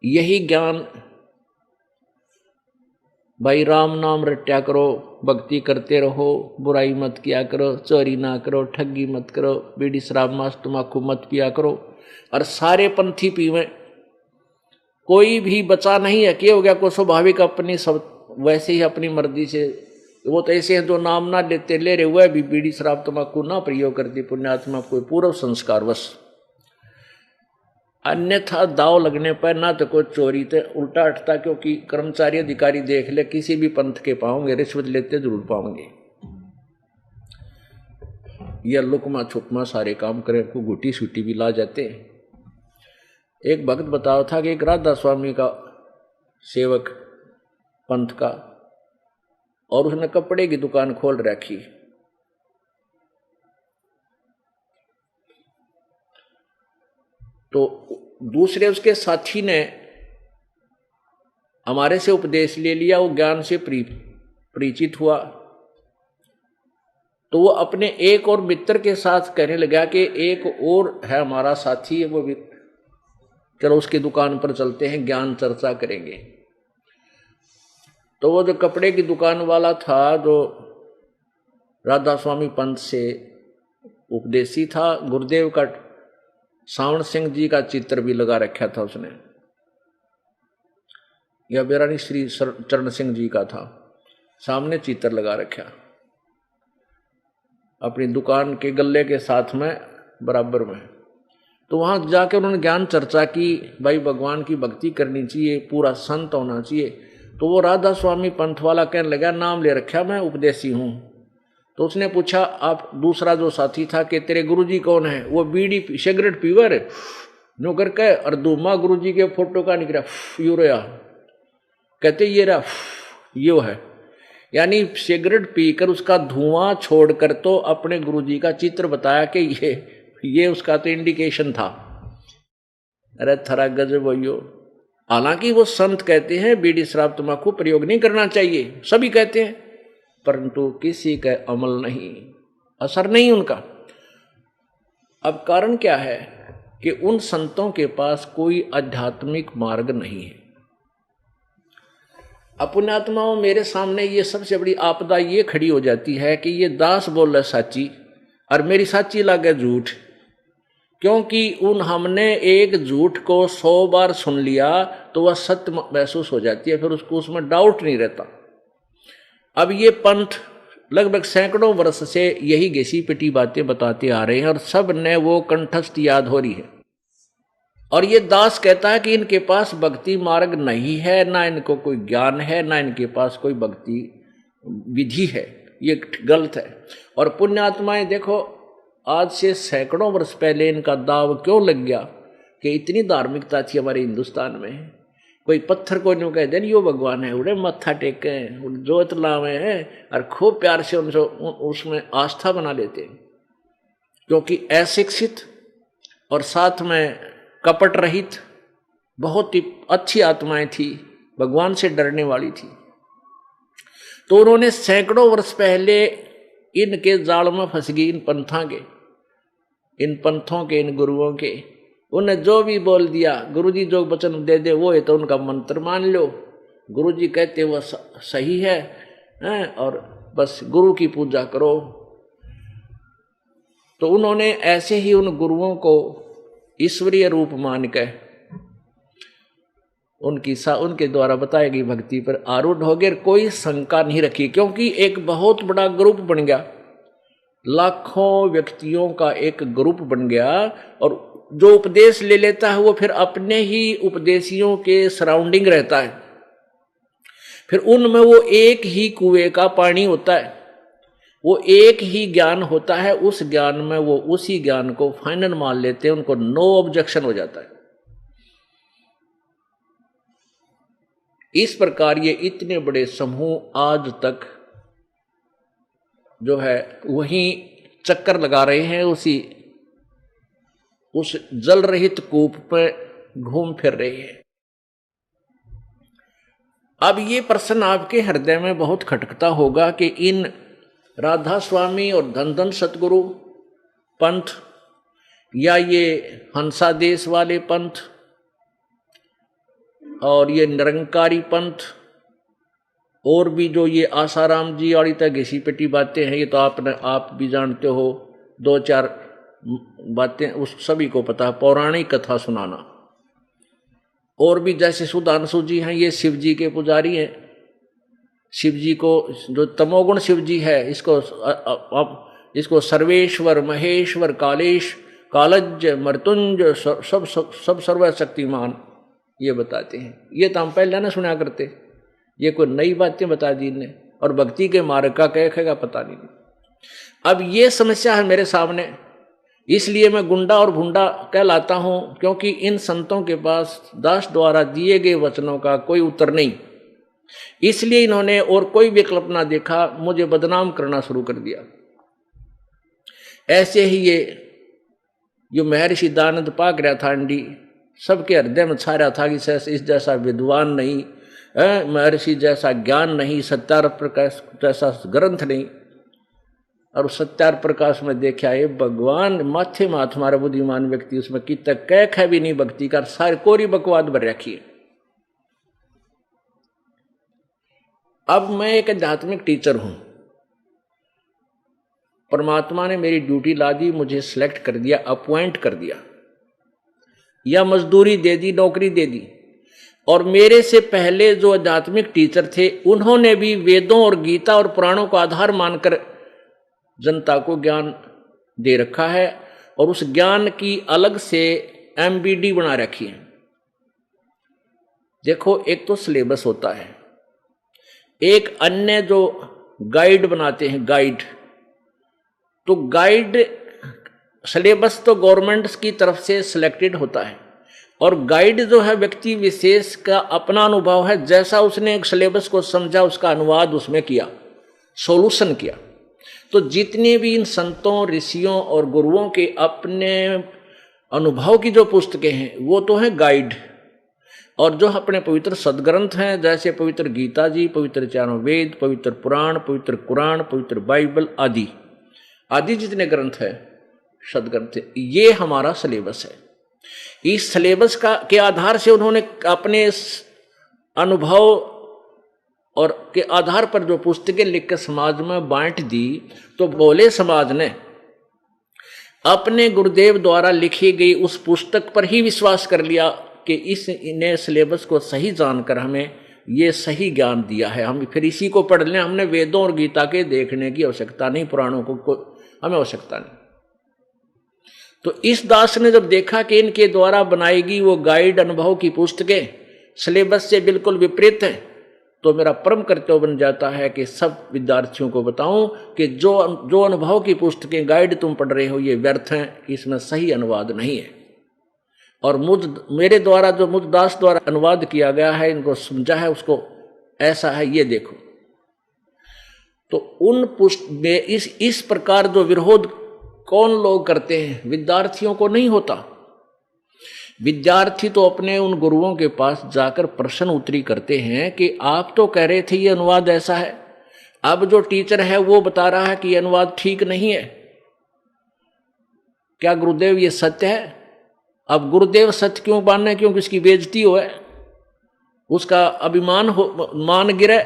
यही ज्ञान, भाई राम नाम रट्या करो, भक्ति करते रहो, बुराई मत किया करो, चोरी ना करो, ठगी मत करो, बीड़ी शराब मांस तम्बाकू मत पिया करो, और सारे पंथी पीवे, कोई भी बचा नहीं है। क्या हो गया? को स्वाभाविक अपनी सब वैसे ही अपनी मर्जी से, वो तो ऐसे हैं जो नाम ना लेते, ले रहे हुए भी बीड़ी शराब तम्बाकू ना प्रयोग करती पुण्यात्मा, कोई पूर्व संस्कार बस। अन्यथा दाव लगने पर ना तो कोई चोरी थे उल्टा हटता, क्योंकि कर्मचारी अधिकारी देख ले किसी भी पंथ के पाओगे रिश्वत लेते जरूर पाओगे, या लुकमा छुपमा सारे काम करे, को गुटी सूटी भी ला जाते। एक भक्त बताओ था कि एक राधा स्वामी का सेवक पंथ का, और उसने कपड़े की दुकान खोल रखी। तो दूसरे उसके साथी ने हमारे से उपदेश ले लिया, वो ज्ञान से परिचित हुआ, तो वो अपने एक और मित्र के साथ कहने लगा कि एक और है हमारा साथी है, वो भी चलो उसकी दुकान पर चलते हैं, ज्ञान चर्चा करेंगे। तो वो जो कपड़े की दुकान वाला था, जो राधा स्वामी पंथ से उपदेशी था, गुरुदेव का सावण सिंह जी का चित्र भी लगा रखा था उसने, या बेरानी श्री चरण सिंह जी का था, सामने चित्र लगा रखा अपनी दुकान के गल्ले के साथ में बराबर में। तो वहां जाकर उन्होंने ज्ञान चर्चा की, भाई भगवान की भक्ति करनी चाहिए, पूरा संत होना चाहिए। तो वो राधा स्वामी पंथ वाला कहने लगा, नाम ले रखा मैं उपदेशी हूं। तो उसने पूछा, आप दूसरा जो साथी था कि तेरे गुरुजी कौन है? वो बीड़ी सिगरेट पीवर नो करके, और दूमा गुरुजी के फोटो का निकला यू रहा, कहते ये रहा यो है, यानी सिगरेट पीकर उसका धुआं छोड़कर तो अपने गुरुजी का चित्र बताया कि ये उसका तो इंडिकेशन था। अरे थरा गजब हो। हालांकि वो संत कहते हैं बीड़ी शराब तम्बाकू प्रयोग नहीं करना चाहिए, सभी कहते हैं, परंतु किसी का अमल नहीं, असर नहीं उनका। अब कारण क्या है कि उन संतों के पास कोई आध्यात्मिक मार्ग नहीं है। अपुण्यात्माओं, मेरे सामने ये सबसे बड़ी आपदा ये खड़ी हो जाती है कि ये दास बोल रहे साची और मेरी साची लागे झूठ, क्योंकि हमने एक झूठ को 100 बार सुन लिया तो वह सत्य महसूस हो जाती है, फिर उसको उसमें डाउट नहीं रहता। अब ये पंथ लगभग सैकड़ों वर्ष से यही घिसी पिटी बातें बताते आ रहे हैं और सब ने वो कंठस्थ याद हो रही है। और ये दास कहता है कि इनके पास भक्ति मार्ग नहीं है, ना इनको कोई ज्ञान है, ना इनके पास कोई भक्ति विधि है, ये गलत है। और पुण्यात्माएं देखो, आज से सैकड़ों वर्ष पहले इनका दाव क्यों लग गया कि इतनी धार्मिकता थी हमारे हिंदुस्तान में। कोई पत्थर को नहीं कह देन यो भगवान है, उड़े मत्था टेके जोत लावे हैं और खूब प्यार से उनसे उसमें आस्था बना लेते हैं, क्योंकि अशिक्षित और साथ में कपट रहित बहुत ही अच्छी आत्माएं थी, भगवान से डरने वाली थी। तो उन्होंने सैकड़ों वर्ष पहले इनके जाल में फंस गई, इन पंथों के, इन गुरुओं के। उन्हें जो भी बोल दिया, गुरुजी जो वचन दे दे वो है तो उनका मंत्र मान लो, गुरुजी कहते वो सही है, और बस गुरु की पूजा करो। तो उन्होंने ऐसे ही उन गुरुओं को ईश्वरीय रूप मान के उनके द्वारा बताई गई भक्ति पर आरूढ़ हो गए, कोई शंका नहीं रखी, क्योंकि एक बहुत बड़ा ग्रुप बन गया, लाखों व्यक्तियों का एक ग्रुप बन गया। और जो उपदेश ले लेता है वो फिर अपने ही उपदेशियों के सराउंडिंग रहता है, फिर उनमें वो एक ही कुएं का पानी होता है, वो एक ही ज्ञान होता है, उस ज्ञान में वो उसी ज्ञान को फाइनल मान लेते हैं, उनको नो ऑब्जेक्शन हो जाता है। इस प्रकार ये इतने बड़े समूह आज तक जो है वहीं चक्कर लगा रहे हैं, उस जल रहित कूप पर घूम फिर रहे हैं। अब ये प्रश्न आपके हृदय में बहुत खटकता होगा कि इन राधा स्वामी और धन धन सतगुरु पंथ या ये हंसा देश वाले पंथ और ये निरंकारी पंथ और भी जो ये आसाराम जी और इतना घिसी पिटी बातें हैं, ये तो आप भी जानते हो, दो चार बातें उस सभी को पता है, पौराणिक कथा सुनाना। और भी जैसे सुधांशु जी हैं, ये शिव जी के पुजारी हैं। शिव जी को जो तमोगुण शिव जी है, इसको सर्वेश्वर, महेश्वर, कालेश, कालज, मृत्युंज, सब सर्वशक्तिमान ये बताते हैं। ये तो हम पहले ना सुना करते, ये कोई नई बातें बता दी इन्हें, और भक्ति के मार्ग का कहेगा पता नहीं। अब ये समस्या है मेरे सामने, इसलिए मैं गुंडा और भुंडा कहलाता हूं, क्योंकि इन संतों के पास दास द्वारा दिए गए वचनों का कोई उत्तर नहीं। इसलिए इन्होंने और कोई विकल्प ना देखा, मुझे बदनाम करना शुरू कर दिया। ऐसे ही ये जो महर्षि दानंद पाक रहा था अंडी, सबके हृदय में छा रहा था कि इस जैसा विद्वान नहीं, महर्षि जैसा ज्ञान नहीं, सत्यार प्रकाश जैसा ग्रंथ नहीं। और सत्यार प्रकाश में देखा ये भगवान माथे में हमारा बुद्धिमान व्यक्ति, उसमें कि तक कैख है भी नहीं भक्ति का, सारी कोरी बकवाद भर रखी है। अब मैं एक आध्यात्मिक टीचर हूं, परमात्मा ने मेरी ड्यूटी ला दी, मुझे सिलेक्ट कर दिया, अपॉइंट कर दिया, या मजदूरी दे दी, नौकरी दे दी। और मेरे से पहले जो आध्यात्मिक टीचर थे, उन्होंने भी वेदों और गीता और पुराणों को आधार मानकर जनता को ज्ञान दे रखा है, और उस ज्ञान की अलग से एमबीडी बना रखी है। देखो, एक तो सिलेबस होता है, एक अन्य जो गाइड बनाते हैं, गाइड। तो गाइड सिलेबस तो गवर्नमेंट की तरफ से सिलेक्टेड होता है, और गाइड जो है व्यक्ति विशेष का अपना अनुभव है, जैसा उसने एक सिलेबस को समझा उसका अनुवाद उसमें किया, सॉल्यूशन किया। तो जितने भी इन संतों, ऋषियों और गुरुओं के अपने अनुभव की जो पुस्तकें हैं, वो तो है गाइड। और जो अपने पवित्र सदग्रंथ हैं, जैसे पवित्र गीता जी, पवित्र चारों वेद, पवित्र पुराण, पवित्र कुरान, पवित्र बाइबल आदि आदि जितने ग्रंथ हैं, सदग्रंथ, ये हमारा सिलेबस है। इस सिलेबस के आधार से उन्होंने अपने अनुभव और के आधार पर जो पुस्तकें लिखकर समाज में बांट दी, तो बोले समाज ने अपने गुरुदेव द्वारा लिखी गई उस पुस्तक पर ही विश्वास कर लिया कि इन्हें सिलेबस को सही जानकर हमें ये सही ज्ञान दिया है, हम फिर इसी को पढ़ लें, हमने वेदों और गीता के देखने की आवश्यकता नहीं, पुराणों को हमें आवश्यकता नहीं। तो इस दास ने जब देखा कि इनके द्वारा बनाएगी वो गाइड अनुभव की पुस्तकें सिलेबस से बिल्कुल विपरीत हैं, तो मेरा परम कर्तव्य बन जाता है कि सब विद्यार्थियों को बताऊं कि जो अनुभव की पुस्तकें गाइड तुम पढ़ रहे हो ये व्यर्थ हैं, इसमें सही अनुवाद नहीं है। और मेरे द्वारा जो मुझ दास द्वारा अनुवाद किया गया है, इनको समझा है, उसको ऐसा है, ये देखो। तो उन में इस प्रकार जो विरोध कौन लोग करते हैं, विद्यार्थियों को नहीं होता। विद्यार्थी तो अपने उन गुरुओं के पास जाकर प्रश्न उत्तरी करते हैं कि आप तो कह रहे थे ये अनुवाद ऐसा है, अब जो टीचर है वो बता रहा है कि ये अनुवाद ठीक नहीं है, क्या गुरुदेव ये सत्य है? अब गुरुदेव सत्य क्यों माने? क्योंकि उसकी बेइज्जती हो है, उसका अभिमान हो, मान गिरे,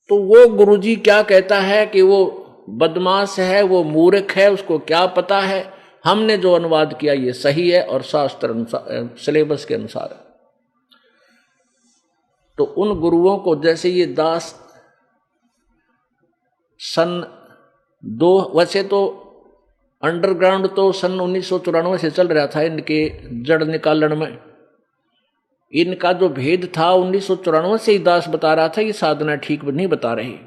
तो वो गुरुजी क्या कहता है कि वो बदमाश है, वो मूर्ख है, उसको क्या पता है, हमने जो अनुवाद किया ये सही है और शास्त्र अनुसार, सिलेबस के अनुसार है। तो उन गुरुओं को, जैसे ये दास वैसे तो अंडरग्राउंड तो सन 1994 से चल रहा था इनके जड़ निकालन में, इनका जो भेद था 1994 से ही दास बता रहा था, ये साधना ठीक नहीं बता रही।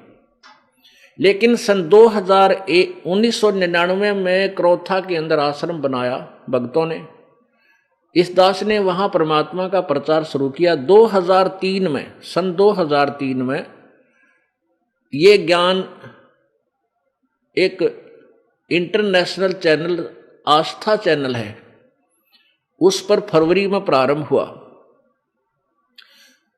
लेकिन सन 1999 में क्रोथा के अंदर आश्रम बनाया भक्तों ने, इस दास ने वहां परमात्मा का प्रचार शुरू किया। 2003 में, सन 2003 में ये ज्ञान एक इंटरनेशनल चैनल, आस्था चैनल है, उस पर फरवरी में प्रारंभ हुआ।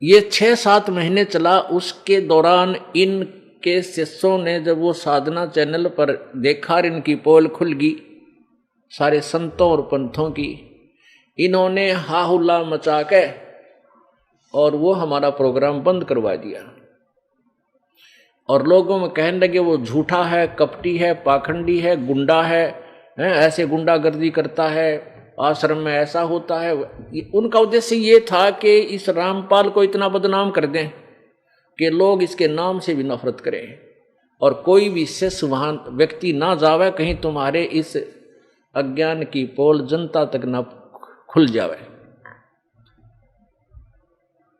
ये 6-7 महीने चला। उसके दौरान इनके शिष्यों ने जब वो साधना चैनल पर देखा, इनकी पोल खुल गई सारे संतों और पंथों की, इन्होंने हा हुल्ला मचा के और वो हमारा प्रोग्राम बंद करवा दिया और लोगों में कहने लगे वो झूठा है, कपटी है, पाखंडी है, गुंडा है, ऐसे गुंडागर्दी करता है, आश्रम में ऐसा होता है। उनका उद्देश्य ये था कि इस रामपाल को इतना बदनाम कर दें कि लोग इसके नाम से भी नफरत करें और कोई भी शिष्य वहां व्यक्ति ना जावे, कहीं तुम्हारे इस अज्ञान की पोल जनता तक न खुल जावे।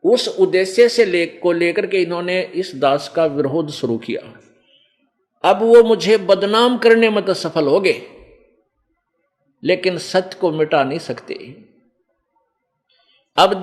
उस उद्देश्य से लेकर के इन्होंने इस दास का विरोध शुरू किया। अब वो मुझे बदनाम करने में तो सफल हो गए, लेकिन सत्य को मिटा नहीं सकते। अब